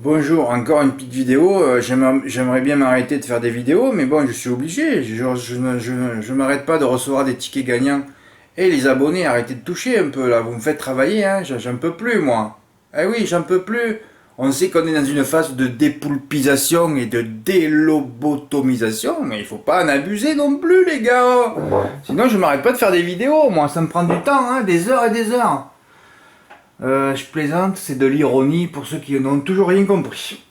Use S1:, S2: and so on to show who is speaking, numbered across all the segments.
S1: Bonjour, encore une petite vidéo. J'aimerais bien m'arrêter de faire des vidéos, mais bon, je suis obligé. Je m'arrête pas de recevoir des tickets gagnants. Et les abonnés, arrêtez de toucher un peu là. Vous me faites travailler, hein. J'en peux plus, moi. Eh oui, j'en peux plus. On sait qu'on est dans une phase de dépoulpisation et de délobotomisation, mais il faut pas en abuser non plus, les gars. Sinon, je m'arrête pas de faire des vidéos, moi. Ça me prend du temps, hein, des heures et des heures. Je plaisante, c'est de l'ironie pour ceux qui n'ont toujours rien compris.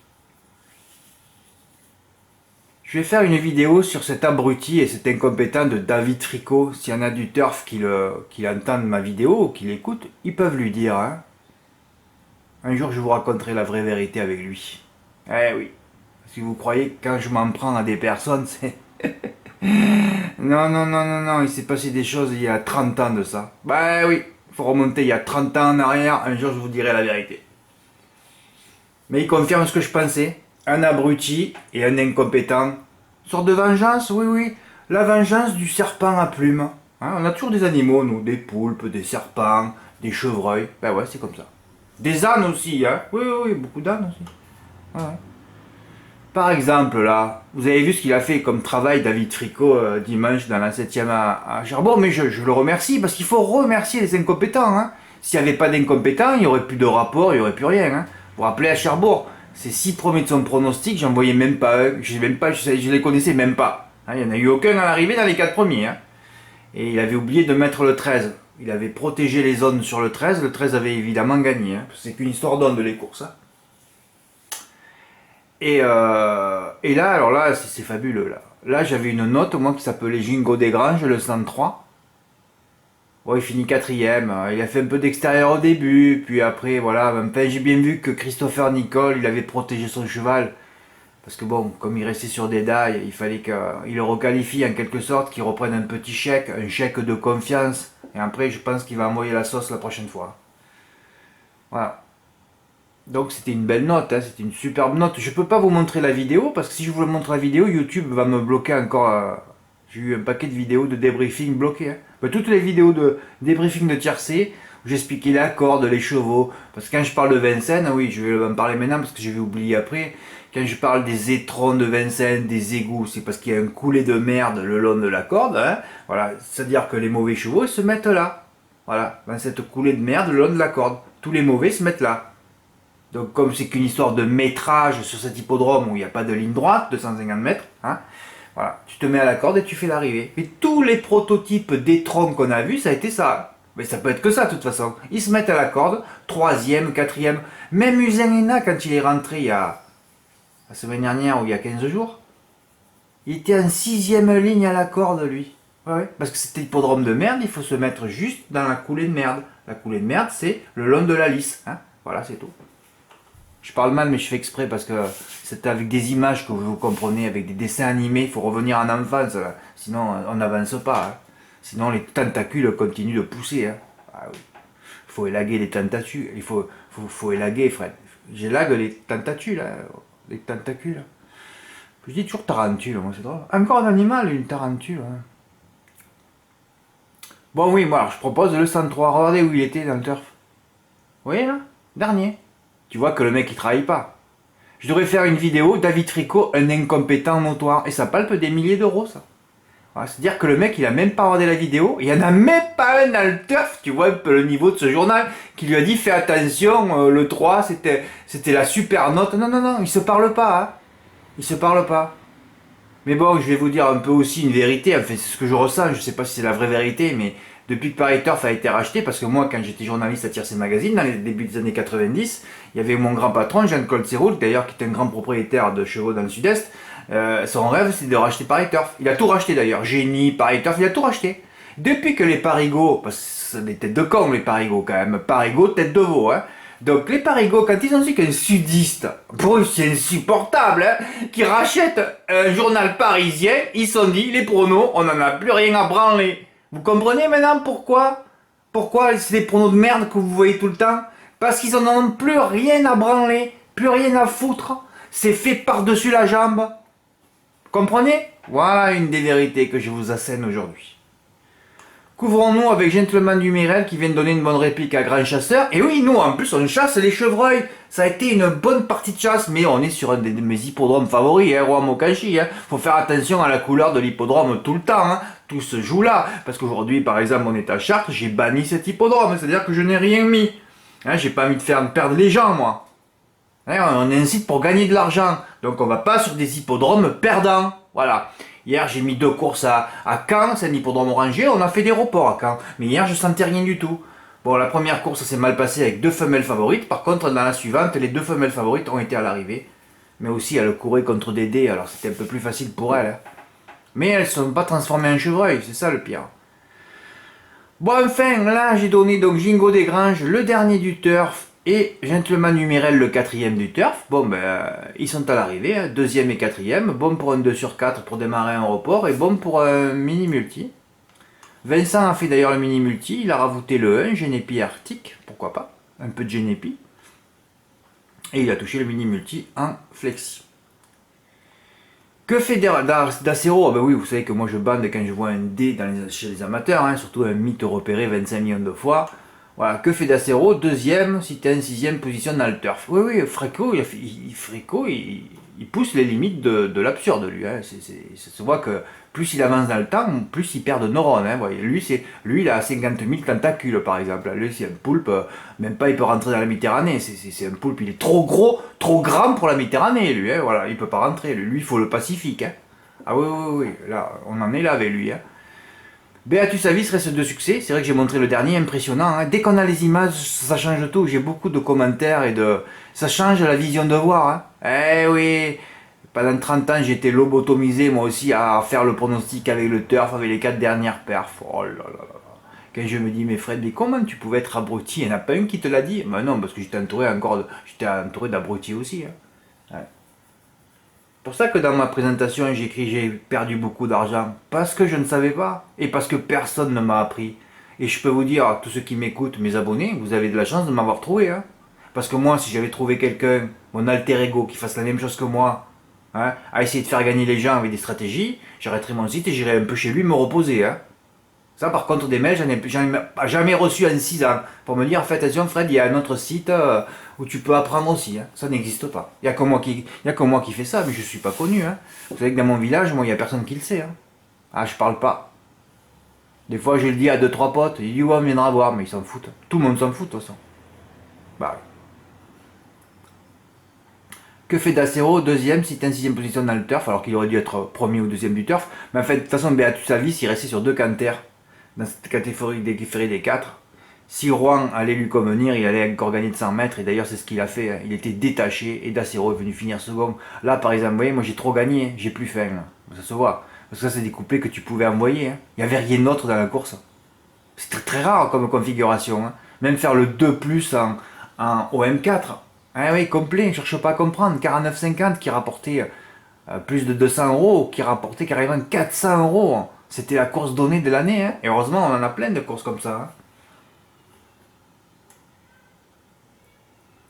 S1: Je vais faire une vidéo sur cet abruti et cet incompétent de David Tricot. S'il y en a du turf qui entendent ma vidéo ou qui l'écoutent, ils peuvent lui dire. Hein. Un jour, je vous raconterai la vraie vérité avec lui. Eh oui. Si vous croyez que quand je m'en prends à des personnes, c'est... Non, non, non, non, non, il s'est passé des choses il y a 30 ans de ça. Bah oui, il faut remonter il y a 30 ans en arrière, un jour je vous dirai la vérité. Mais il confirme ce que je pensais. Un abruti et un incompétent. Sorte de vengeance, oui, oui. La vengeance du serpent à plumes. Hein, on a toujours des animaux, nous. Des poulpes, des serpents, des chevreuils. Ben ouais, c'est comme ça. Des ânes aussi, hein. Oui, oui, oui, beaucoup d'ânes aussi. Ouais, ouais. Par exemple, là, vous avez vu ce qu'il a fait comme travail, David Tricot, dimanche dans la 7e à Cherbourg, mais je le remercie, parce qu'il faut remercier les incompétents. Hein. S'il n'y avait pas d'incompétents, il n'y aurait plus de rapport, il n'y aurait plus rien. Hein. Vous vous rappelez à Cherbourg, ces 6 premiers de son pronostic, j'en voyais même pas un, je les connaissais même pas. Hein, il n'y en a eu aucun à l'arrivée dans les 4 premiers. Hein. Et il avait oublié de mettre le 13. Il avait protégé les zones sur le 13, le 13 avait évidemment gagné. Hein. C'est qu'une histoire d'onde les courses. Hein. Et là, alors là, c'est fabuleux. Là j'avais une note, moi, qui s'appelait Gingo Desgranges, le 103. Bon, il finit quatrième. Il a fait un peu d'extérieur au début, puis après, voilà. Enfin, j'ai bien vu que Christopher Nicole, il avait protégé son cheval. Parce que bon, comme il restait sur des dailles, il fallait qu'il le requalifie en quelque sorte, qu'il reprenne un petit chèque, un chèque de confiance. Et après, je pense qu'il va envoyer la sauce la prochaine fois. Voilà. Donc c'était une belle note, hein, c'était une superbe note. Je peux pas vous montrer la vidéo parce que si je vous montre la vidéo, YouTube va me bloquer encore. J'ai eu un paquet de vidéos de débriefing bloquées. Hein. Ben, toutes les vidéos de débriefing de tiercé où j'expliquais la corde, les chevaux. Parce que quand je parle de Vincennes, oui, je vais en parler maintenant parce que je vais oublier après. Quand je parle des étrons de Vincennes, des égouts, c'est parce qu'il y a un coulé de merde le long de la corde. Hein. Voilà, c'est-à-dire que les mauvais chevaux ils se mettent là. Voilà, dans cette coulée de merde le long de la corde. Tous les mauvais se mettent là. Donc comme c'est qu'une histoire de métrage sur cet hippodrome où il n'y a pas de ligne droite, 250 mètres, hein, voilà, tu te mets à la corde et tu fais l'arrivée. Mais tous les prototypes d'étrons qu'on a vus, ça a été ça. Mais ça peut être que ça de toute façon. Ils se mettent à la corde, troisième, quatrième. Même Usain Hena, quand il est rentré il y a la semaine dernière ou il y a 15 jours, il était en sixième ligne à la corde lui. Ouais, ouais. Parce que c'était hippodrome de merde, il faut se mettre juste dans la coulée de merde. La coulée de merde, c'est le long de la lisse. Hein. Voilà, c'est tout. Je parle mal, mais je fais exprès parce que c'est avec des images que vous comprenez, avec des dessins animés. Il faut revenir en enfance, là. Sinon on n'avance pas. Hein. Sinon les tentacules continuent de pousser. Hein. Ah oui. Il faut élaguer les tentacules. Faut élaguer, Fred. J'élague les tentacules, hein. Les tentacules. Je dis toujours tarentule, moi c'est drôle. Encore un animal, une tarentule. Hein. Bon oui, moi alors, je propose le 103. Regardez où il était dans le turf. Vous voyez là? Dernier. Tu vois que le mec il travaille pas. Je devrais faire une vidéo, David Tricot, un incompétent notoire. Et ça palpe des milliers d'euros, ça. Voilà, c'est-à-dire que le mec, il a même pas regardé la vidéo. Il y en a même pas un dans le turf. Tu vois un peu le niveau de ce journal qui lui a dit fais attention, le 3, c'était la super note. Non, non, non, il se parle pas. Hein. Il se parle pas. Mais bon, je vais vous dire un peu aussi une vérité. Enfin, c'est ce que je ressens. Je sais pas si c'est la vraie vérité, mais depuis que Paris Turf a été racheté, parce que moi, quand j'étais journaliste à Tiercé Magazine, dans les débuts des années 90, il y avait mon grand patron, Jean Coltzeroul, d'ailleurs, qui était un grand propriétaire de chevaux dans le sud-est. Son rêve, c'était de racheter Paris Turf. Il a tout racheté d'ailleurs. Génie, Paris Turf, il a tout racheté. Depuis que les parigots, parce que c'est des têtes de con, les parigots quand même, parigots, tête de veau, hein. Donc les parigots, quand ils ont su qu'un sudiste, pour eux c'est insupportable, hein, qui rachète un journal parisien, ils se sont dit, les pronos, on n'en a plus rien à branler. Vous comprenez maintenant pourquoi? Pourquoi c'est des pronos de merde que vous voyez tout le temps? Parce qu'ils en ont plus rien à branler, plus rien à foutre. C'est fait par-dessus la jambe. Comprenez? Voilà une des vérités que je vous assène aujourd'hui. Couvrons-nous avec Gentleman du Mirel qui vient de donner une bonne réplique à Grand Chasseur. Et oui, nous, en plus, on chasse les chevreuils. Ça a été une bonne partie de chasse, mais on est sur un de mes hippodromes favoris, Roi Mokashi. Faut faire attention à la couleur de l'hippodrome tout le temps. Tout se joue là. Parce qu'aujourd'hui, par exemple, on est à Chartres, j'ai banni cet hippodrome. C'est-à-dire que je n'ai rien mis. J'ai pas envie de faire perdre les gens, moi. On incite pour gagner de l'argent. Donc on va pas sur des hippodromes perdants. Voilà. Hier, j'ai mis 2 courses à Caen, c'est un hippodrome rangé, on a fait des reports à Caen. Mais hier, je sentais rien du tout. Bon, la première course s'est mal passée avec 2 femelles favorites. Par contre, dans la suivante, les 2 femelles favorites ont été à l'arrivée. Mais aussi, elles couraient contre des dés, alors c'était un peu plus facile pour elles. Mais elles ne sont pas transformées en chevreuil, c'est ça le pire. Bon, enfin, là, j'ai donné donc Jingo Desgranges, le dernier du turf, et Gentleman Numérel, le 4e du turf. Bon, ils sont à l'arrivée, 2e et 4e. Bon pour un 2 sur 4 pour démarrer un report, et bon pour un mini-multi. Vincent a fait d'ailleurs le mini-multi, il a rajouté le 1, Genépi Arctique, pourquoi pas, un peu de Genépi. Et il a touché le mini-multi en flexi. Que fait Dacero? Ben oui, vous savez que moi je bande quand je vois un dé chez les amateurs, surtout un mythe repéré 25 millions de fois. Voilà, que fait Dacero? 2e, si t'es en 6e position dans le turf. Oui, Fréco, il pousse les limites de l'absurde, lui. Ça se voit que plus il avance dans le temps, plus il perd de neurones. Lui, il a 50 000 tentacules, par exemple. Lui, c'est un poulpe, même pas il peut rentrer dans la Méditerranée. C'est un poulpe, il est trop gros, trop grand pour la Méditerranée, lui. Voilà, il peut pas rentrer. Lui, il faut le Pacifique. Ah oui, là, on en est là avec lui. Beatus Avis reste de succès, c'est vrai que j'ai montré le dernier, impressionnant. Dès qu'on a les images, ça change tout. J'ai beaucoup de commentaires et ça change la vision de voir. Eh oui, pendant 30 ans, j'ai été lobotomisé moi aussi à faire le pronostic avec le turf, avec les 4 dernières perfs. Oh là là là. Quand je me dis, mais Fred, mais comment tu pouvais être abruti? Il n'y en a pas un qui te l'a dit? Ben non, parce que j'étais entouré d'abrutis aussi. Ouais. C'est pour ça que dans ma présentation, j'ai écrit j'ai perdu beaucoup d'argent. Parce que je ne savais pas. Et parce que personne ne m'a appris. Et je peux vous dire, à tous ceux qui m'écoutent, mes abonnés, vous avez de la chance de m'avoir trouvé. Parce que moi, si j'avais trouvé quelqu'un, mon alter ego, qui fasse la même chose que moi, à essayer de faire gagner les gens avec des stratégies, j'arrêterais mon site et j'irais un peu chez lui me reposer. Ça, par contre, des mails, j'en ai jamais reçu en 6 ans. Pour me dire, faites attention, Fred, il y a un autre site où tu peux apprendre aussi. Ça n'existe pas. Il n'y a que moi qui fais ça, mais je ne suis pas connu. Vous savez que dans mon village, moi, il n'y a personne qui le sait. Je parle pas. Des fois, je le dis à 2-3 potes, ils disent, ouais, on viendra voir, mais ils s'en foutent. Tout le monde s'en fout, de toute façon. Que fait Dacero? 2e, si t'es en 6e position dans le turf, alors qu'il aurait dû être 1er ou 2e du turf. Mais en fait, de toute façon, Beatus Avis, il restait sur 2 canters dans cette catégorie des 4. Si Rouen allait lui convenir, il allait encore gagner de 100 mètres. Et d'ailleurs, c'est ce qu'il a fait. Il était détaché et Dacero est venu finir second. Là, par exemple, vous voyez, moi j'ai trop gagné. J'ai plus faim. Ça se voit. Parce que ça, c'est des coupés que tu pouvais envoyer. Il n'y avait rien d'autre dans la course. C'est très, très rare comme configuration. Même faire le 2 plus en OM4. Oui, complet. Je cherche pas à comprendre. 49,50 qui rapportait plus de 200 euros. Qui rapportait carrément 400 euros. C'était la course donnée de l'année. Et heureusement, on en a plein de courses comme ça.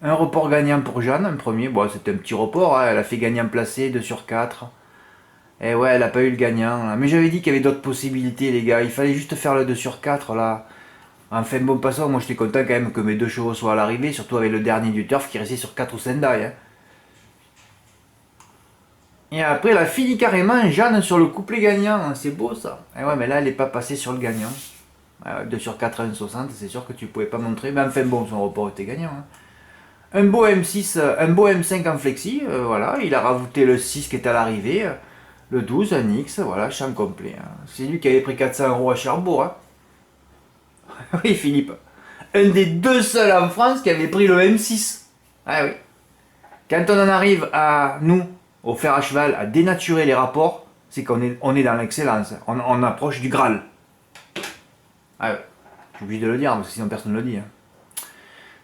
S1: Un report gagnant pour Jeanne, un premier. Bon, c'était un petit report. Elle a fait gagnant placé, 2 sur 4. Et ouais, elle n'a pas eu le gagnant. Là. Mais j'avais dit qu'il y avait d'autres possibilités, les gars. Il fallait juste faire le 2 sur 4, là. Enfin, bon passant, moi j'étais content quand même que mes 2 chevaux soient à l'arrivée. Surtout avec le dernier du turf qui restait sur 4 ou Sendai. Et après, elle a fini carrément Jeanne sur le couplet gagnant. C'est beau, ça. Et ouais, mais là, elle n'est pas passée sur le gagnant. 2 sur 4 à 1,60, c'est sûr que tu pouvais pas montrer. Mais enfin, bon, son report était gagnant. Un beau M6, un beau M5 en flexi, voilà, il a rajouté le 6 qui est à l'arrivée, le 12, un X, voilà, champ complet. C'est lui qui avait pris 400 euros à Cherbourg. Oui, Philippe, un des 2 seuls en France qui avait pris le M6. Ah oui. Quand on en arrive à nous, au fer à cheval, à dénaturer les rapports, c'est qu'on est dans l'excellence, on approche du Graal. Ah ouais, je suis obligé de le dire, parce que sinon personne ne le dit.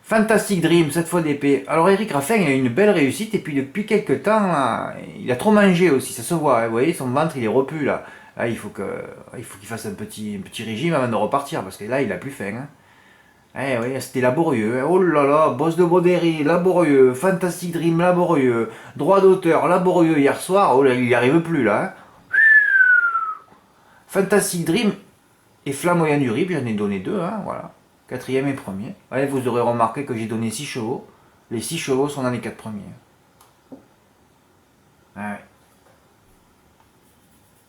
S1: Fantastic Dream, 7 fois d'épée. Alors Eric Raffin, il a une belle réussite, et puis depuis quelques temps, là, il a trop mangé aussi, ça se voit. Vous voyez, son ventre, il est repu, là. Là, il faut qu'il fasse un petit régime avant de repartir, parce que là, il a plus faim. Eh oui, c'était laborieux. Oh là là, Boss de Baudéry, laborieux. Fantastic Dream, laborieux. Droit d'auteur, laborieux hier soir. Oh là, il n'y arrive plus, là. Fantastic Dream, Et Flamboyant du Rib, j'en ai donné 2, hein, voilà. Quatrième et premier. Ouais, vous aurez remarqué que j'ai donné 6 chevaux. Les 6 chevaux sont dans les 4 premiers. Ouais.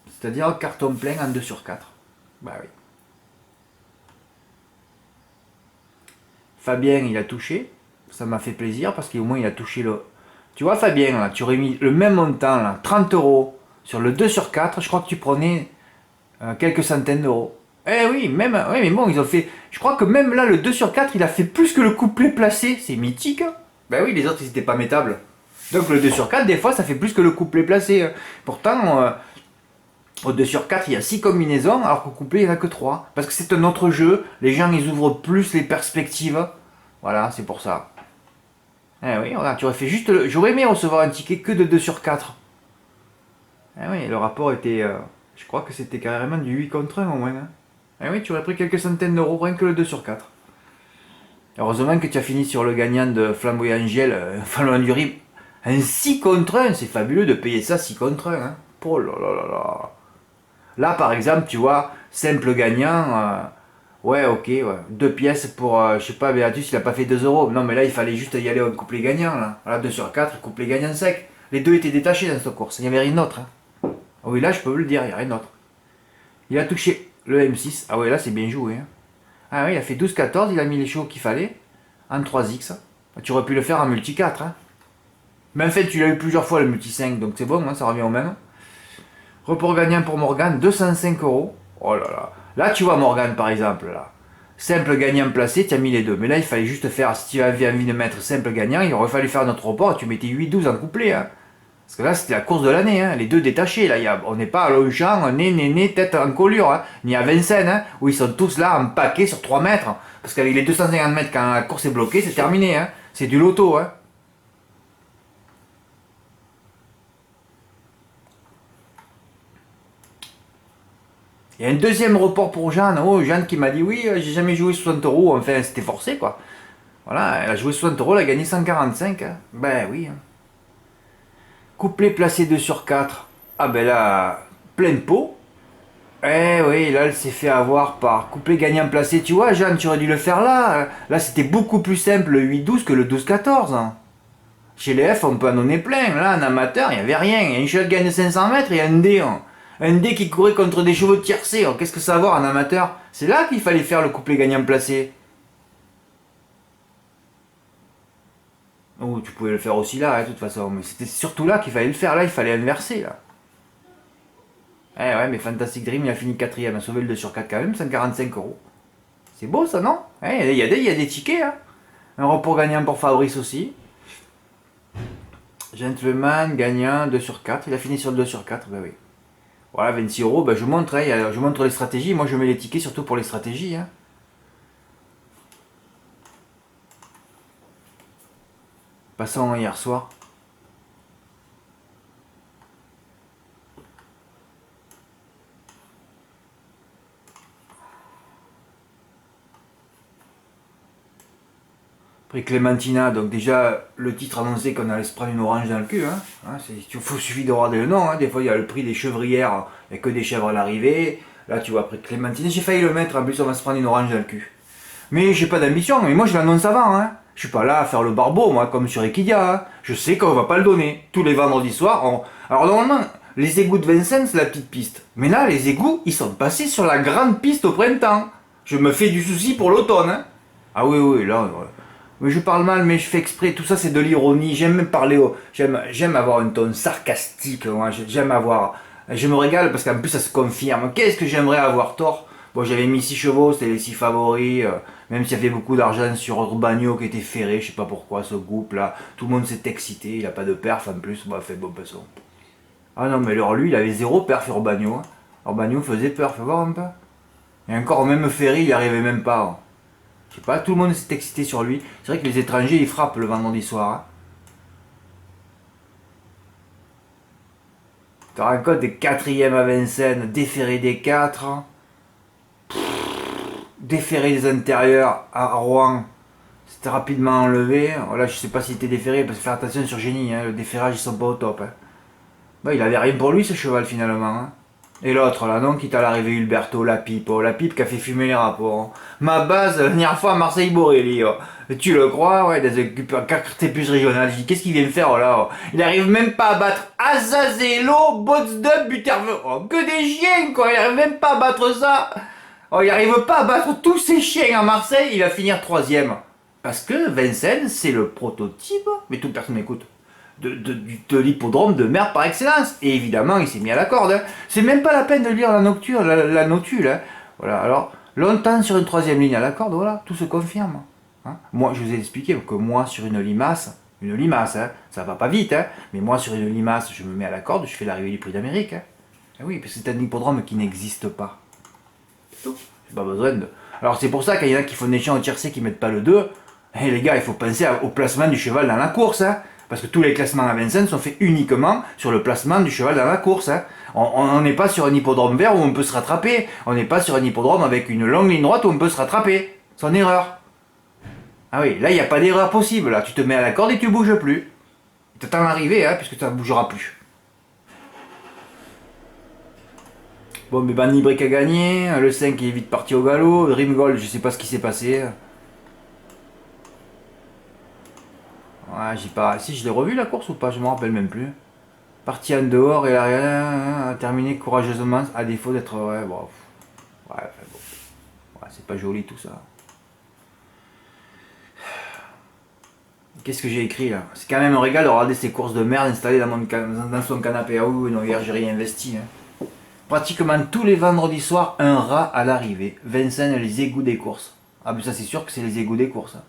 S1: C'est-à-dire carton plein en 2 sur 4. Bah oui. Fabien, il a touché. Ça m'a fait plaisir parce qu'au moins il a touché le... Tu vois Fabien, là, tu aurais mis le même montant, là, 30 euros, sur le 2 sur 4, je crois que tu prenais quelques centaines d'euros. Eh oui, même, oui, mais bon, ils ont fait... Je crois que même là, le 2 sur 4, il a fait plus que le couplet placé. C'est mythique. Hein. Ben oui, les autres, ils n'étaient pas métables. Donc le 2 sur 4, des fois, ça fait plus que le couplet placé. Hein. Pourtant, au 2 sur 4, il y a 6 combinaisons, alors qu'au couplet, il n'y en a que 3. Parce que c'est un autre jeu. Les gens, ils ouvrent plus les perspectives. Voilà, c'est pour ça. Eh oui, regarde, tu aurais fait juste... J'aurais aimé recevoir un ticket que de 2 sur 4. Eh oui, le rapport était... je crois que c'était carrément du 8 contre 1 au moins. Hein. Eh oui, tu aurais pris quelques centaines d'euros, rien que le 2 sur 4. Heureusement que tu as fini sur le gagnant de Flamboyant Angel, Flamboyant du Rib. Un 6 contre 1, c'est fabuleux de payer ça 6 contre 1. Hein. Oh là là là là. Là, par exemple, tu vois, simple gagnant... ouais, ok, ouais. 2 pièces pour, je sais pas, Béatus, il a pas fait 2 euros. Non, mais là, il fallait juste y aller au couplet gagnant, là. Voilà, 2 sur 4, couplet gagnant sec. Les deux étaient détachés dans cette course, il n'y avait rien d'autre. Hein. Oh oui, là, je peux vous le dire, il n'y a rien d'autre. Il a touché le M6. Ah ouais, là, c'est bien joué. Hein. Ah oui, il a fait 12-14, il a mis les chevaux qu'il fallait, en 3X. Tu aurais pu le faire en multi 4. Hein. Mais en fait, tu l'as eu plusieurs fois, le multi 5, donc c'est bon, hein, ça revient au même. Report gagnant pour Morgane, 205 euros. Oh là là. Là, tu vois Morgane, par exemple, là. Simple gagnant placé, tu as mis les deux. Mais là, il fallait juste faire, si tu avais envie de mettre simple gagnant, il aurait fallu faire notre report, tu mettais 8-12 en couplet. Hein. Parce que là, c'était la course de l'année, hein. Les deux détachés. Là, on n'est pas à Longchamp, né, tête en colure, hein. Ni à Vincennes, hein, où ils sont tous là en paquet sur 3 mètres. Parce qu'avec les 250 mètres, quand la course est bloquée, c'est terminé. Hein. C'est du loto. Hein. Il y a un deuxième report pour Jeanne. Oh, Jeanne qui m'a dit oui, j'ai jamais joué 60 euros. Enfin, c'était forcé, quoi. Voilà, elle a joué 60 euros, elle a gagné 145. Hein. Ben oui. Hein. Couplet placé 2 sur 4. Ah ben là, pleine pot. Eh oui, là, elle s'est fait avoir par couplet gagnant placé. Tu vois, Jeanne, tu aurais dû le faire là. Là, c'était beaucoup plus simple le 8-12 que le 12-14. Hein. Chez les F, on peut en donner plein. Là, en amateur, il n'y avait rien. Il y a une cheval qui gagne 500 mètres et un D. Hein. Un dé qui courait contre des chevaux de tiercé. Qu'est-ce que ça va avoir en amateur? C'est là qu'il fallait faire le couplet gagnant placé. Oh, tu pouvais le faire aussi là, hein, de toute façon. Mais c'était surtout là qu'il fallait le faire. Là, il fallait inverser. Là. Eh ouais, mais Fantastic Dream, il a fini 4ème. A sauvé le 2 sur 4 quand même, 145 euros. C'est beau ça, non? Il y a des tickets. Hein. Un report gagnant pour Fabrice aussi. Gentleman gagnant 2 sur 4. Il a fini sur le 2 sur 4. Ben oui. Voilà, 26 euros, ben je montre, hein, je montre les stratégies. Moi, je mets les tickets surtout pour les stratégies. Hein. Passons hier soir. Après Clémentina, donc déjà, le titre annonçait qu'on allait se prendre une orange dans le cul. Hein. Il suffit de regarder le nom. Hein. Des fois, il y a le prix des chevrières, il n'y a que des chèvres à l'arrivée. Là, tu vois, après Clémentina, j'ai failli le mettre, en plus, on va se prendre une orange dans le cul. Mais j'ai pas d'ambition, mais moi, je l'annonce avant. Hein. Je suis pas là à faire le barbeau, moi, comme sur Equidia. Hein. Je sais qu'on va pas le donner. Tous les vendredis soirs, Alors, normalement, les égouts de Vincennes, c'est la petite piste. Mais là, les égouts, ils sont passés sur la grande piste au printemps. Je me fais du souci pour l'automne. Hein. Ah oui, là... Mais je parle mal, mais je fais exprès. Tout ça, c'est de l'ironie. J'aime même parler. J'aime avoir un ton sarcastique. Moi. J'aime avoir. Je me régale parce qu'en plus, ça se confirme. Qu'est-ce que j'aimerais avoir tort? Bon, j'avais mis 6 chevaux, c'était les 6 favoris. Même s'il y avait beaucoup d'argent sur Urbagno qui était ferré, je sais pas pourquoi, ce groupe-là. Tout le monde s'est excité. Il a pas de perf en plus. Bah, fait bon façon. Ah non, mais alors lui, il avait 0 perf Urbagno. Hein. Urbagno faisait peur, fais voir un peu. Et encore, même Ferry, il n'y arrivait même pas. Hein. Je sais pas, tout le monde s'est excité sur lui. C'est vrai que les étrangers, ils frappent le vendredi soir. Hein. Tu as un code des 4ème à Vincennes, déféré des 4. Déféré des intérieurs à Rouen. C'était rapidement enlevé. Voilà, je sais pas s'il était déféré, parce que faire attention sur Génie, hein, le déferrage, ils sont pas au top. Hein. Bah, il avait rien pour lui, ce cheval, finalement. Hein. Et l'autre, là, non, qui t'a l'arrivée Ulberto, la pipe qui a fait fumer les rapports. Hein. Ma base, la dernière fois à Marseille-Borelli. Oh. Tu le crois, ouais, dans un plus régional. Je dis, qu'est-ce qu'il vient faire, oh, là oh. Il arrive même pas à battre Azazello, Botsdub, Buterveux. Oh, que des chiens, quoi. Il arrive même pas à battre ça. Oh, il arrive pas à battre tous ces chiens à Marseille. Il va finir troisième. Parce que Vincennes, c'est le prototype. Mais toute personne m'écoute. De l'hippodrome de merde par excellence. Et évidemment, il s'est mis à la corde. Hein. C'est même pas la peine de lire la nocture, la notule. Hein. Voilà, alors, longtemps sur une troisième ligne à la corde, voilà, tout se confirme. Hein. Moi, je vous ai expliqué que moi, sur une limace, hein, ça va pas vite, hein, mais moi, sur une limace, je me mets à la corde, je fais l'arrivée du prix d'Amérique. Hein. Et oui, parce que c'est un hippodrome qui n'existe pas. C'est tout. J'ai pas besoin de... Alors, c'est pour ça qu'il y en a qui font des champs au tiercé qui mettent pas le 2. Et les gars, il faut penser au placement du cheval dans la course, hein. Parce que tous les classements à Vincennes sont faits uniquement sur le placement du cheval dans la course. Hein. On n'est pas sur un hippodrome vert où on peut se rattraper. On n'est pas sur un hippodrome avec une longue ligne droite où on peut se rattraper. C'est une erreur. Ah oui, là, il n'y a pas d'erreur possible. Là, tu te mets à la corde et tu bouges plus. T'attends l'arrivée, hein, puisque ça ne bougera plus. Bon, mais Banny Brick a gagné. Le 5 il est vite parti au galop. Dream Gold, je sais pas ce qui s'est passé. Ouais, j'ai pas. Si, je l'ai revu la course ou pas, je me rappelle même plus. Parti en dehors et là, a terminé courageusement à défaut d'être. Ouais, bon. Ouais, enfin, bon. Ouais, c'est pas joli tout ça. Qu'est-ce que j'ai écrit là? C'est quand même un régal de regarder ces courses de merde installées dans son canapé. Ah oui, non, hier j'ai rien investi. Hein. Pratiquement tous les vendredis soirs, un rat à l'arrivée. Vincennes, les égouts des courses. Ah, mais ça, c'est sûr que c'est les égouts des courses. Hein.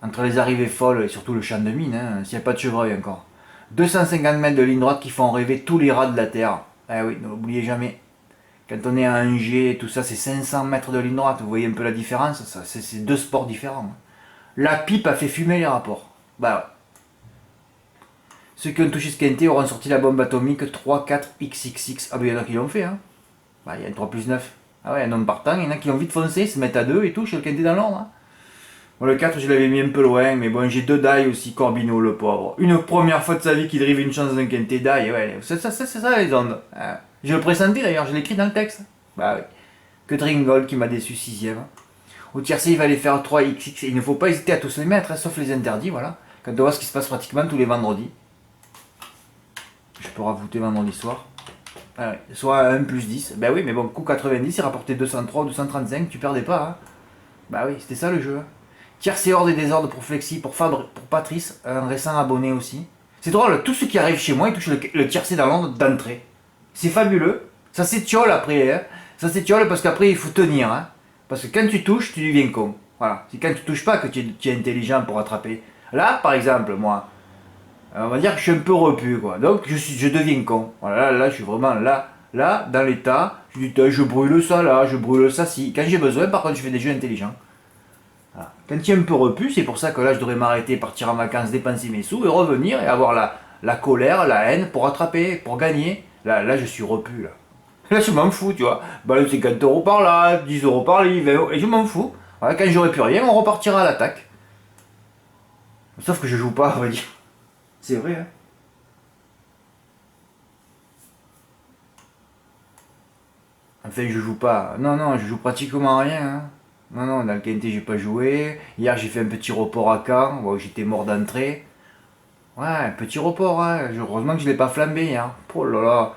S1: Entre les arrivées folles et surtout le champ de mine, hein, s'il n'y a pas de chevreuil encore. 250 mètres de ligne droite qui font rêver tous les rats de la terre. Eh oui, n'oubliez jamais. Quand on est à Angers, tout ça, c'est 500 mètres de ligne droite. Vous voyez un peu la différence, ça, c'est deux sports différents. La pipe a fait fumer les rapports. Bah ouais. Ceux qui ont touché ce quintet auront sorti la bombe atomique 3, 4, XXX. Ah ben il y en a qui l'ont fait, hein. Bah il y a un 3 plus 9. Ah ouais, un homme partant, il y en a qui ont vite foncé, se mettent à 2 et tout, chez le quintet dans l'ordre. Hein. Bon, le 4, je l'avais mis un peu loin, mais bon, j'ai 2 die aussi, Corbino, le pauvre. Une première fois de sa vie qu'il drive une chance d'un quintet die, ouais, c'est ça les ondes. Hein. Je le pressentais d'ailleurs, je l'ai écrit dans le texte. Bah oui. Que Dringol qui m'a déçu 6ème. Au tiercé, il va aller faire 3XX. Il ne faut pas hésiter à tous les mettre, hein, sauf les interdits, voilà. Quand on voit ce qui se passe pratiquement tous les vendredis. Je peux rajouter vendredi soir. Ah ouais. Soit 1 plus 10. Ben oui, mais bon, coup 90, il rapportait 203 ou 235, tu perdais pas. Hein. Bah oui, c'était ça le jeu. Hein. Tiercé hors des désordres pour Flexi, pour Patrice, un récent abonné aussi. C'est drôle, tous ceux qui arrivent chez moi, ils touchent le tiercé dans l'ordre d'entrée. C'est fabuleux. Ça s'étiole après. Hein. Ça s'étiole parce qu'après, il faut tenir. Hein. Parce que quand tu touches, tu deviens con. Voilà. C'est quand tu touches pas que tu es intelligent pour attraper. Là, par exemple, moi, on va dire que je suis un peu repu, quoi. Donc, je deviens con. Voilà, là, je suis vraiment là, dans l'état. Je dis, je brûle ça là, je brûle ça si. Quand j'ai besoin, par contre, je fais des jeux intelligents. Voilà. Quand tu es un peu repu, c'est pour ça que là, je devrais m'arrêter, partir en vacances, dépenser mes sous et revenir et avoir la colère, la haine pour attraper, pour gagner. Là, je suis repu, là. Là, je m'en fous, tu vois. Bah, 50 euros par là, 10 euros par là, 20 euros, et je m'en fous. Voilà, quand j'aurai plus rien, on repartira à l'attaque. Sauf que je joue pas, on va dire. C'est vrai, hein. Enfin, je joue pas. Non, je joue pratiquement rien. Hein. Non, dans le quintet, j'ai pas joué. Hier, j'ai fait un petit report à Caen. Bon, j'étais mort d'entrée. Ouais, un petit report, hein. Heureusement que je l'ai pas flambé hier. Oh là là.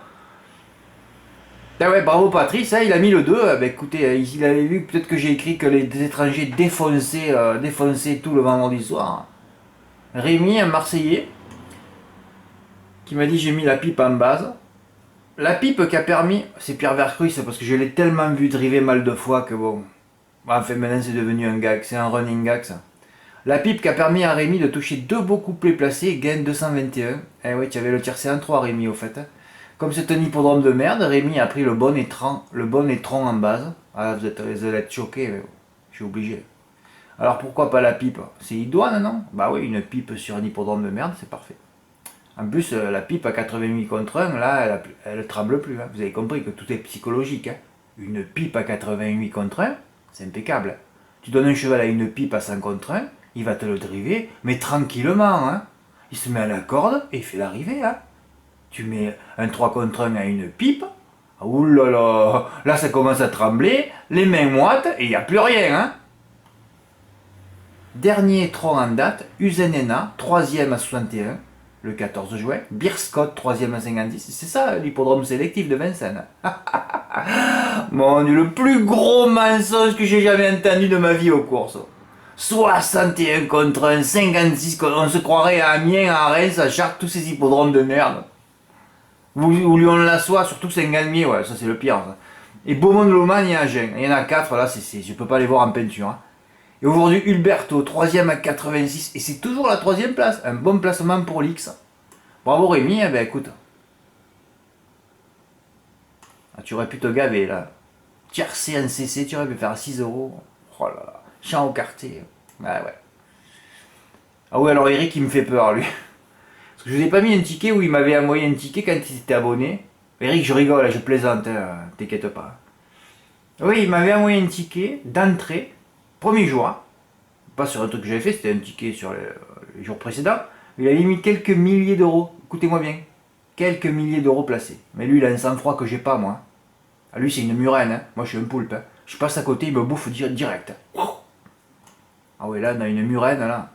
S1: Ah ouais, bravo Patrice, hein, il a mis le 2. Ben, écoutez, il avait vu peut-être que j'ai écrit que les étrangers défonçaient tout le vendredi soir. Rémi, un Marseillais, qui m'a dit j'ai mis la pipe en base. La pipe qui a permis, c'est Pierre Vercruy, c'est parce que je l'ai tellement vu driver mal de fois que bon. Enfin maintenant c'est devenu un gag, c'est un running gag ça. La pipe qui a permis à Rémi de toucher 2 beaux couplets placés, gain 221. Eh oui, tu avais le tiercé en 3 Rémi au fait. Comme c'est un hippodrome de merde, Rémi a pris le bon étron en base. Ah, vous allez être choqués, mais bon, je suis obligé. Alors pourquoi pas la pipe? C'est idoine, non? Bah oui, une pipe sur un hippodrome de merde, c'est parfait. En plus, la pipe à 88 contre 1, là, elle tremble plus. Hein. Vous avez compris que tout est psychologique. Hein. Une pipe à 88 contre 1, c'est impeccable. Tu donnes un cheval à une pipe à 100 contre 1, il va te le driver, mais tranquillement. Hein. Il se met à la corde et il fait l'arrivée. Hein. Tu mets un 3 contre 1 à une pipe. Ouh là là, là ça commence à trembler, les mains moites et il n'y a plus rien. Hein. Dernier tronc en date, Uzenena, 3e à 61, le 14 juin. Beerscott, 3e à 50. C'est ça l'hippodrome sélectif de Vincennes. Mon Dieu, le plus gros mensonge que j'ai jamais entendu de ma vie aux courses. 61 contre 1, 56 contre 1, on se croirait à Amiens, à Reims, à Chartres, tous ces hippodromes de merde. Ou Lyon-la-Soie, surtout Saint-Galmier, ouais, ça c'est le pire. Ça. Et Beaumont-de-Lomagne et Agen. Il y en a 4, là, je peux pas les voir en peinture. Hein. Et aujourd'hui, Hulberto, 3e à 86, et c'est toujours la 3e place. Un bon placement pour l'X. Bravo Rémi, eh ben écoute. Ah, tu aurais pu te gaver là. Tiercé en CC, tu aurais pu faire 6 euros. Oh là là. Champ au quartier. Ah ouais. Ah ouais, alors Eric, il me fait peur, lui. Parce que je vous ai pas mis un ticket où il m'avait envoyé un ticket quand il était abonné. Eric, je rigole, je plaisante, t'inquiète pas. Oui, il m'avait envoyé un ticket d'entrée, premier jour. Pas sur un truc que j'avais fait, c'était un ticket sur les jours précédents. Il avait mis quelques milliers d'euros. Écoutez-moi bien. Quelques milliers d'euros placés. Mais lui, il a un sang-froid que j'ai pas, moi. Ah, lui, c'est une murène. Hein. Moi, je suis un poulpe. Hein. Je passe à côté, il me bouffe direct. Ah ouais, là, on a une murène, là.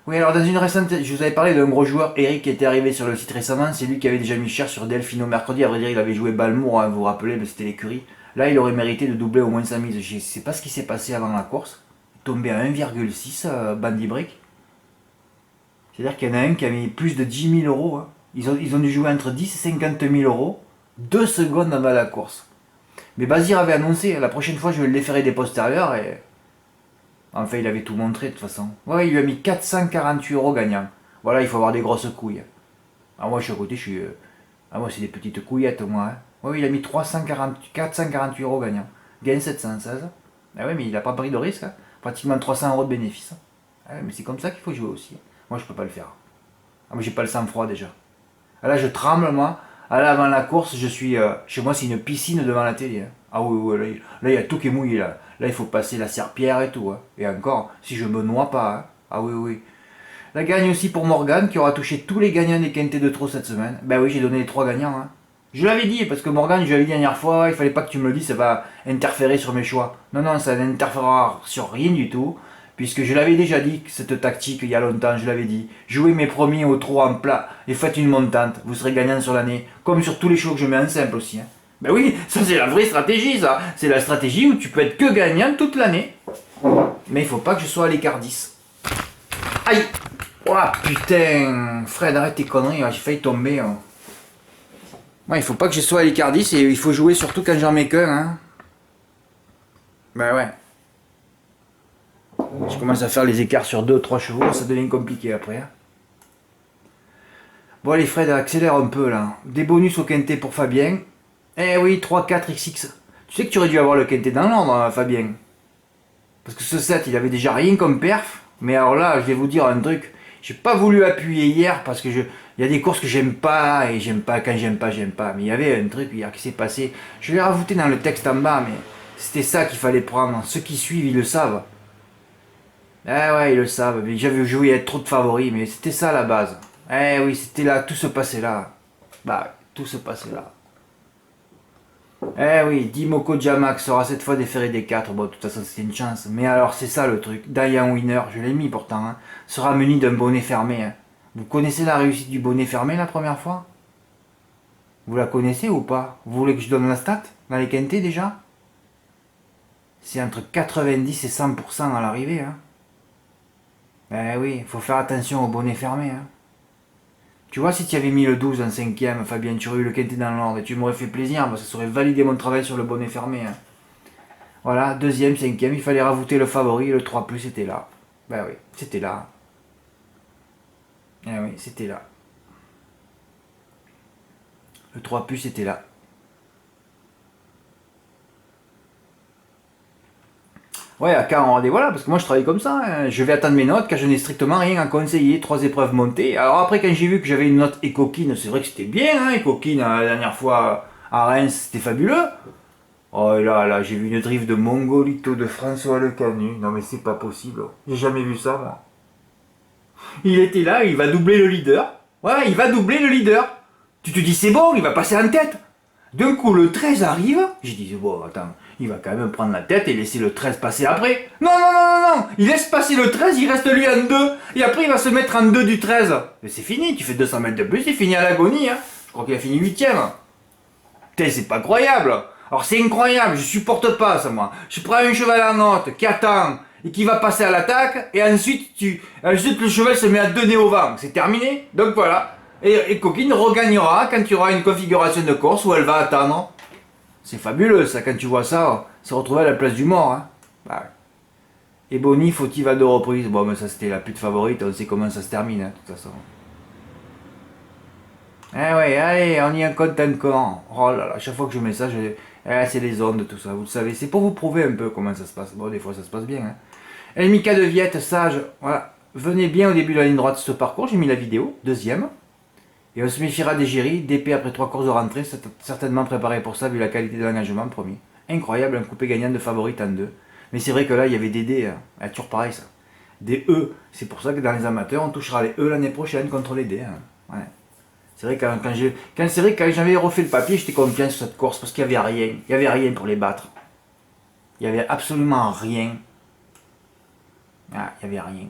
S1: Oui, alors dans une récente, je vous avais parlé d'un gros joueur, Eric, qui était arrivé sur le site récemment. C'est lui qui avait déjà mis cher sur Delphino mercredi. À vrai dire, il avait joué Balmour, hein, vous vous rappelez, mais c'était l'écurie. Là, il aurait mérité de doubler au moins sa mise. Je ne sais pas ce qui s'est passé avant la course. Il est tombé à 1,6 Bandy Brick. C'est-à-dire qu'il y en a un qui a mis plus de 10 000 euros. Hein. Ils ont dû jouer entre 10 et 50 000 euros. 2 secondes avant la course. Mais Bazir avait annoncé, la prochaine fois, je vais le déférer des postérieurs et... Enfin, il avait tout montré de toute façon. Ouais, il lui a mis 448 euros gagnant. Voilà, il faut avoir des grosses couilles. Ah, moi, je suis à côté, je suis... Ah, moi, c'est des petites couillettes, moi. Hein. Ouais, il a mis 448 euros gagnant. Gagne 716. Ah ouais, mais il n'a pas pris de risque. Hein. Pratiquement 300 euros de bénéfice. Ah ouais, mais c'est comme ça qu'il faut jouer aussi. Moi, je peux pas le faire. Ah, moi, j'ai pas le sang-froid déjà. Ah, là, je tremble, moi. Ah, là, avant la course, je suis... chez moi, c'est une piscine devant la télé. Hein. Ah oui, oui, là, il y a tout qui est mouillé, là. Là, il faut passer la serpillière et tout. Hein. Et encore, si je me noie pas. Hein. Ah oui, oui. La gagne aussi pour Morgane, qui aura touché tous les gagnants des quintés de trop cette semaine. Ben oui, j'ai donné les 3 gagnants. Hein. Je l'avais dit, parce que Morgane, je l'avais dit la dernière fois, il fallait pas que tu me le dises, ça va interférer sur mes choix. Non, non, ça n'interférera sur rien du tout. Puisque je l'avais déjà dit, cette tactique, il y a longtemps, je l'avais dit. Jouez mes premiers au trot en plat et faites une montante. Vous serez gagnant sur l'année. Comme sur tous les chevaux que je mets en simple aussi. Hein. Ben oui, ça c'est la vraie stratégie, ça. C'est la stratégie où tu peux être que gagnant toute l'année. Mais il faut pas que je sois à l'écart 10. Aïe! Oh putain! Fred, arrête tes conneries, j'ai failli tomber. Hein. Ouais, il faut pas que je sois à l'écart 10 et il faut jouer surtout quand j'en mets qu'un. Hein. Ben ouais. Je commence à faire les écarts sur 2-3 chevaux, ça devient compliqué après. Hein. Bon allez Fred, accélère un peu là. Des bonus au quintet pour Fabien. Eh oui, 3-4XX. Tu sais que tu aurais dû avoir le quintet dans l'ordre, Fabien. Parce que ce set, il avait déjà rien comme perf. Mais alors là, je vais vous dire un truc. J'ai pas voulu appuyer hier parce que il y a des courses que j'aime pas et j'aime pas. Quand j'aime pas, j'aime pas. Mais il y avait un truc hier qui s'est passé. Je l'ai rajouté dans le texte en bas, mais c'était ça qu'il fallait prendre. Ceux qui suivent, ils le savent. Eh ouais, ils le savent. J'avais joué à trop de favoris, mais c'était ça la base. Eh oui, c'était là, tout se passait là. Bah, tout se passait là. Eh oui, Dimoko Jamax sera cette fois déféré des 4. Bon, de toute façon, c'était une chance. Mais alors, c'est ça le truc. Diane Winner, je l'ai mis pourtant, hein, sera muni d'un bonnet fermé. Hein. Vous connaissez la réussite du bonnet fermé la première fois? Vous la connaissez ou pas? Vous voulez que je donne la stat? Dans les quintés déjà? C'est entre 90 et 100% à l'arrivée. Hein. Eh oui, il faut faire attention au bonnet fermé. Hein. Tu vois, si tu avais mis le 12 en 5ème, Fabien, tu aurais eu le quintet dans l'ordre et tu m'aurais fait plaisir, parce que ça aurait validé mon travail sur le bonnet fermé. Hein. Voilà, 2ème, 5ème, il fallait rajouter le favori, le 3+, était là. Ben oui, c'était là. Eh oui, c'était là. Le 3+, était là. Ouais, à quand on voilà, parce que moi je travaille comme ça, hein. Je vais attendre mes notes quand je n'ai strictement rien à conseiller, 3 épreuves montées. Alors après, quand j'ai vu que j'avais une note écoquine, c'est vrai que c'était bien, hein, écoquine, la dernière fois à Reims, c'était fabuleux. Oh là, j'ai vu une drift de Mongolito de François Lecanu, non mais c'est pas possible, j'ai jamais vu ça moi. Il était là, il va doubler le leader, Ouais, il va doubler le leader. Tu te dis, c'est bon, il va passer en tête. D'un coup, le 13 arrive. J'ai dit, bon, attends, il va quand même prendre la tête et laisser le 13 passer après. Non, non, non, non, non. Il laisse passer le 13, il reste lui en 2. Et après, il va se mettre en 2 du 13. Mais c'est fini, tu fais 200 mètres de plus, il finit à l'agonie. Hein. Je crois qu'il a fini 8ème. Putain, c'est pas croyable. Alors, c'est incroyable, je supporte pas ça, moi. Je prends un cheval en note qui attend et qui va passer à l'attaque. Et ensuite, le cheval se met à donner au vent. C'est terminé. Donc voilà. Et Coquine regagnera quand il y aura une configuration de course où elle va attendre. C'est fabuleux ça, quand tu vois ça, se retrouver à la place du mort. Hein. Bah, et Bonnie, fautive à 2 reprises. Bon, mais ça c'était la pute favorite, on sait comment ça se termine, hein, de toute façon. Eh ouais, allez, on y en compte encore. Oh là là, à chaque fois que je mets ça, c'est les ondes, tout ça, vous le savez. C'est pour vous prouver un peu comment ça se passe. Bon, des fois ça se passe bien. Hein. El Mika de Viette, sage, voilà. Venez bien au début de la ligne droite de ce parcours, j'ai mis la vidéo, deuxième. Et on se méfiera des Géry, DP après 3 courses de rentrée, certainement préparé pour ça vu la qualité de l'engagement, premier. Incroyable, un coupé gagnant de favorite en 2. Mais c'est vrai que là, il y avait des D, hein. Toujours pareil ça. Des E. C'est pour ça que dans les amateurs, on touchera les E l'année prochaine contre les D. Hein. Ouais. C'est vrai que quand j'avais refait le papier, j'étais confiant sur cette course parce qu'il n'y avait rien. Il n'y avait rien pour les battre. Il n'y avait absolument rien. Ah, il n'y avait rien.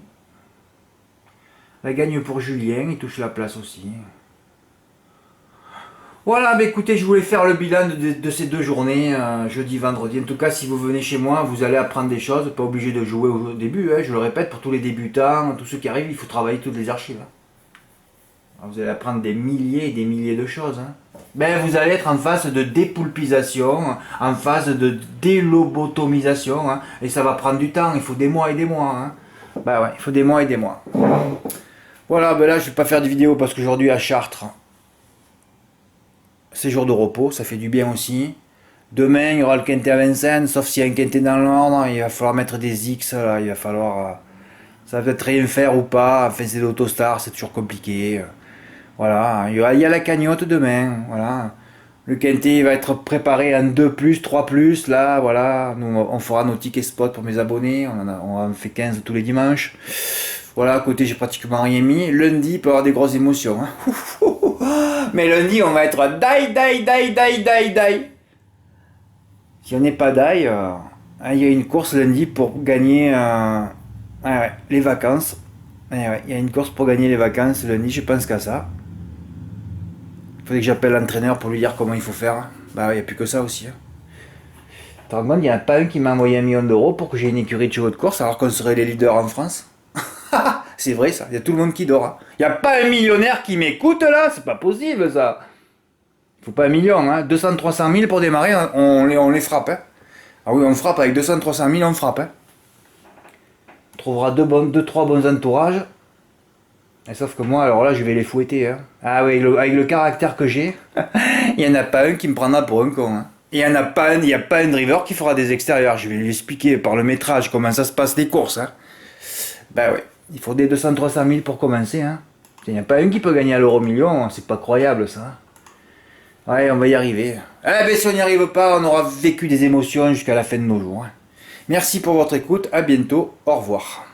S1: La gagne pour Julien, il touche la place aussi. Voilà, bah écoutez, je voulais faire le bilan de ces 2 journées, jeudi, vendredi. En tout cas, si vous venez chez moi, vous allez apprendre des choses. Pas obligé de jouer au début, hein, je le répète, pour tous les débutants, tous ceux qui arrivent, il faut travailler toutes les archives. Alors, vous allez apprendre des milliers et des milliers de choses. Hein. Ben, vous allez être en phase de dépoulpisation, en phase de délobotomisation. Hein, et ça va prendre du temps, il faut des mois et des mois. Hein. Ben ouais, il faut des mois et des mois. Voilà, ben là, je vais pas faire de vidéo parce qu'aujourd'hui à Chartres, c'est jour de repos, ça fait du bien aussi. Demain, il y aura le quintet à Vincennes, sauf s'il y a un quintet dans l'ordre, il va falloir mettre des X, là, il va falloir... ça va peut-être rien faire ou pas, enfin c'est l'autostar, c'est toujours compliqué. Voilà, il y a la cagnotte demain, voilà. Le quintet va être préparé en 2+, 3+, là, voilà. Nous, on fera nos tickets spot pour mes abonnés, on en fait 15 tous les dimanches. Voilà, à côté, j'ai pratiquement rien mis. Lundi, il peut y avoir des grosses émotions. Hein. Mais lundi, on va être die. Si on n'est pas die, il y a une course lundi pour gagner les vacances. Il y a une course pour gagner les vacances lundi, je pense qu'à ça. Il faudrait que j'appelle l'entraîneur pour lui dire comment il faut faire. Bah, il n'y a plus que ça aussi. Hein. T'as il n'y en a pas un qui m'a envoyé 1 million d'euros pour que j'ai une écurie de chevaux de course alors qu'on serait les leaders en France. C'est vrai ça, il y a tout le monde qui dort. Hein. Il n'y a pas un millionnaire qui m'écoute là, c'est pas possible ça. Il faut pas 1 million, hein. 200-300 000 pour démarrer, on les frappe. Hein. Ah oui, on frappe avec 200-300 000, on frappe. Hein. On trouvera 2-3 bons entourages. Et sauf que moi, alors là, je vais les fouetter. Hein. Ah oui, avec le caractère que j'ai, il n'y en a pas un qui me prendra pour un con. Hein. Il n'y a pas un driver qui fera des extérieurs. Je vais lui expliquer par le métrage comment ça se passe les courses. Hein. Ben ouais, il faut des 200-300 000 pour commencer. Hein. Il n'y a pas un qui peut gagner à l'euro million, c'est pas croyable ça. Ouais, on va y arriver. Eh ben si on n'y arrive pas, on aura vécu des émotions jusqu'à la fin de nos jours. Hein. Merci pour votre écoute, à bientôt, au revoir.